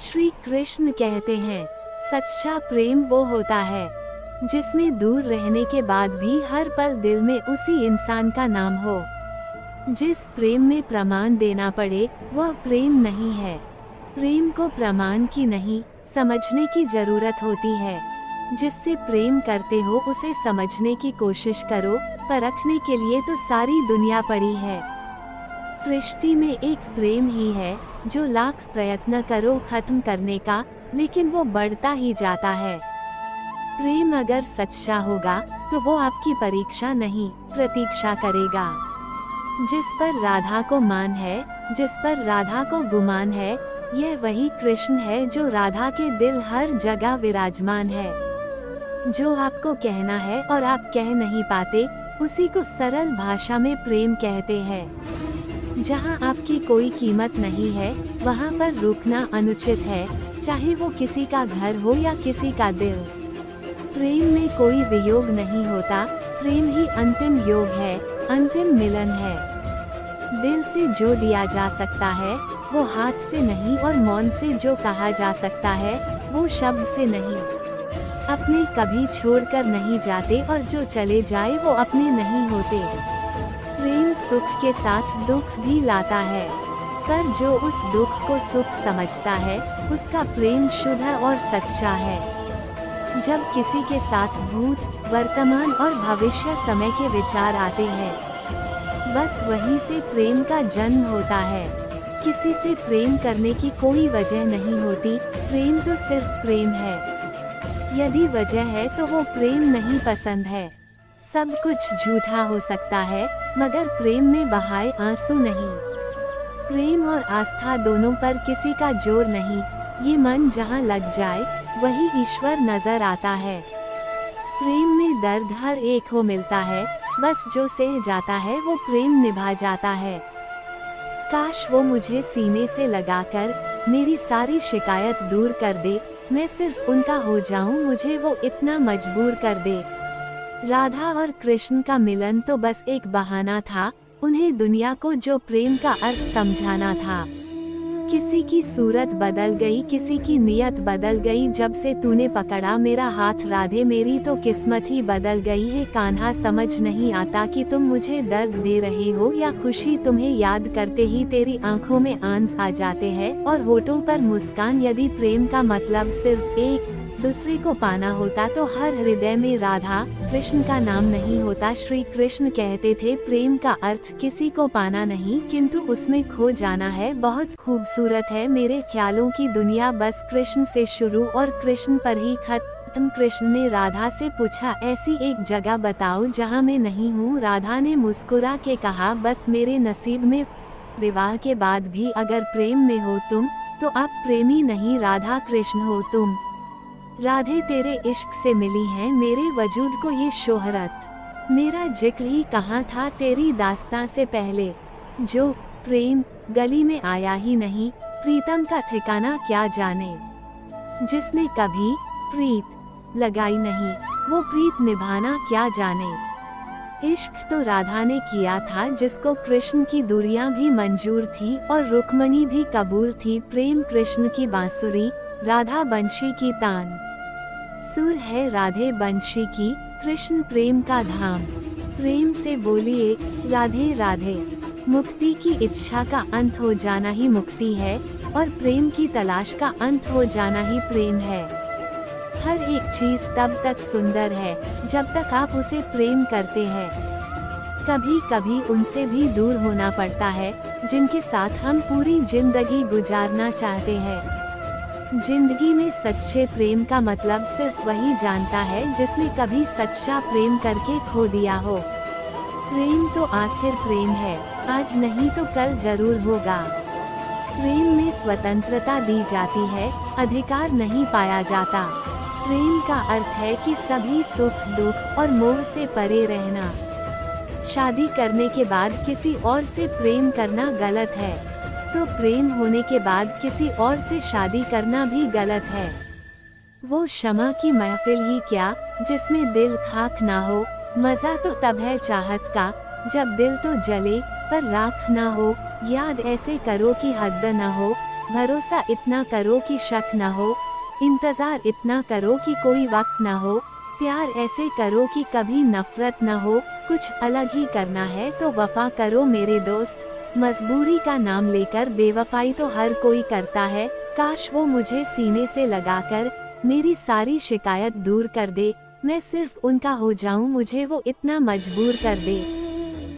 श्री कृष्ण कहते हैं, सच्चा प्रेम वो होता है जिसमें दूर रहने के बाद भी हर पल दिल में उसी इंसान का नाम हो। जिस प्रेम में प्रमाण देना पड़े वह प्रेम नहीं है। प्रेम को प्रमाण की नहीं, समझने की जरूरत होती है। जिससे प्रेम करते हो उसे समझने की कोशिश करो, परखने के लिए तो सारी दुनिया पड़ी है। सृष्टि में एक प्रेम ही है जो लाख प्रयत्न करो खत्म करने का, लेकिन वो बढ़ता ही जाता है। प्रेम अगर सच्चा होगा तो वो आपकी परीक्षा नहीं, प्रतीक्षा करेगा। जिस पर राधा को मान है, जिस पर राधा को गुमान है, यह वही कृष्ण है जो राधा के दिल हर जगह विराजमान है। जो आपको कहना है और आप कह नहीं पाते, उसी को सरल भाषा में प्रेम कहते हैं। जहाँ आपकी कोई कीमत नहीं है, वहाँ पर रुकना अनुचित है, चाहे वो किसी का घर हो या किसी का दिल। प्रेम में कोई वियोग नहीं होता, प्रेम ही अंतिम योग है, अंतिम मिलन है। दिल से जो दिया जा सकता है वो हाथ से नहीं, और मौन से जो कहा जा सकता है वो शब्द से नहीं। अपने कभी छोड़कर नहीं जाते, और जो चले जाए वो अपने नहीं होते। प्रेम सुख के साथ दुख भी लाता है, पर जो उस दुख को सुख समझता है उसका प्रेम शुद्ध और सच्चा है। जब किसी के साथ भूत, वर्तमान और भविष्य समय के विचार आते हैं, बस वहीं से प्रेम का जन्म होता है। किसी से प्रेम करने की कोई वजह नहीं होती, प्रेम तो सिर्फ प्रेम है। यदि वजह है तो वो प्रेम नहीं पसंद है। सब कुछ झूठा हो सकता है, मगर प्रेम में बहाए आंसू नहीं। प्रेम और आस्था दोनों पर किसी का जोर नहीं, ये मन जहाँ लग जाए वही ईश्वर नजर आता है। प्रेम में दर्द हर एक को मिलता है, बस जो सह जाता है वो प्रेम निभा जाता है। काश वो मुझे सीने से लगाकर मेरी सारी शिकायत दूर कर दे, मैं सिर्फ उनका हो जाऊं, मुझे वो इतना मजबूर कर दे। राधा और कृष्ण का मिलन तो बस एक बहाना था, उन्हें दुनिया को जो प्रेम का अर्थ समझाना था। किसी की सूरत बदल गई, किसी की नियत बदल गई, जब से तूने पकड़ा मेरा हाथ राधे मेरी तो किस्मत ही बदल गई है। कान्हा समझ नहीं आता कि तुम मुझे दर्द दे रहे हो या खुशी। तुम्हें याद करते ही तेरी आंखों में आंस आ जाते हैं और होठों पर मुस्कान। यदि प्रेम का मतलब सिर्फ एक दूसरे को पाना होता तो हर हृदय में राधा कृष्ण का नाम नहीं होता। श्री कृष्ण कहते थे, प्रेम का अर्थ किसी को पाना नहीं, किंतु उसमें खो जाना है। बहुत खूबसूरत है मेरे ख्यालों की दुनिया, बस कृष्ण से शुरू और कृष्ण पर ही खत्म। कृष्ण ने राधा से पूछा, ऐसी एक जगह बताओ जहाँ मैं नहीं हूँ। राधा ने मुस्कुरा के कहा, बस मेरे नसीब में। विवाह के बाद भी अगर प्रेम में हो तुम, तो आप प्रेमी नहीं, राधा कृष्ण हो तुम। राधे तेरे इश्क से मिली है मेरे वजूद को ये शोहरत। मेरा जिक्र ही कहाँ था तेरी दास्तां से पहले। जो प्रेम गली में आया ही नहीं, प्रीतम का ठिकाना क्या जाने। जिसने कभी प्रीत लगाई नहीं, वो प्रीत निभाना क्या जाने। इश्क तो राधा ने किया था, जिसको कृष्ण की दूरियां भी मंजूर थी और रुक्मणी भी कबूल थी। प्रेम कृष्ण की बांसुरी, राधा बंशी की तान। सुर है राधे बंशी की, कृष्ण प्रेम का धाम। प्रेम से बोलिए राधे राधे। मुक्ति की इच्छा का अंत हो जाना ही मुक्ति है, और प्रेम की तलाश का अंत हो जाना ही प्रेम है। हर एक चीज तब तक सुंदर है जब तक आप उसे प्रेम करते हैं। कभी कभी उनसे भी दूर होना पड़ता है जिनके साथ हम पूरी जिंदगी गुजारना चाहते हैं। जिंदगी में सच्चे प्रेम का मतलब सिर्फ वही जानता है जिसने कभी सच्चा प्रेम करके खो दिया हो। प्रेम तो आखिर प्रेम है, आज नहीं तो कल जरूर होगा। प्रेम में स्वतंत्रता दी जाती है, अधिकार नहीं पाया जाता। प्रेम का अर्थ है कि सभी सुख दुख और मोह से परे रहना। शादी करने के बाद किसी और से प्रेम करना गलत है, तो प्रेम होने के बाद किसी और से शादी करना भी गलत है। वो क्षमा की महफिल ही क्या जिसमें दिल खाक ना हो। मजा तो तब है चाहत का जब दिल तो जले पर राख ना हो। याद ऐसे करो कि हद ना हो, भरोसा इतना करो कि शक न हो, इंतजार इतना करो कि कोई वक्त न हो, प्यार ऐसे करो कि कभी नफरत न हो, कुछ अलग ही करना है तो वफा करो मेरे दोस्त। मजबूरी का नाम लेकर बेवफाई तो हर कोई करता है, काश वो मुझे सीने से लगाकर मेरी सारी शिकायत दूर कर दे, मैं सिर्फ उनका हो जाऊं, मुझे वो इतना मजबूर कर दे।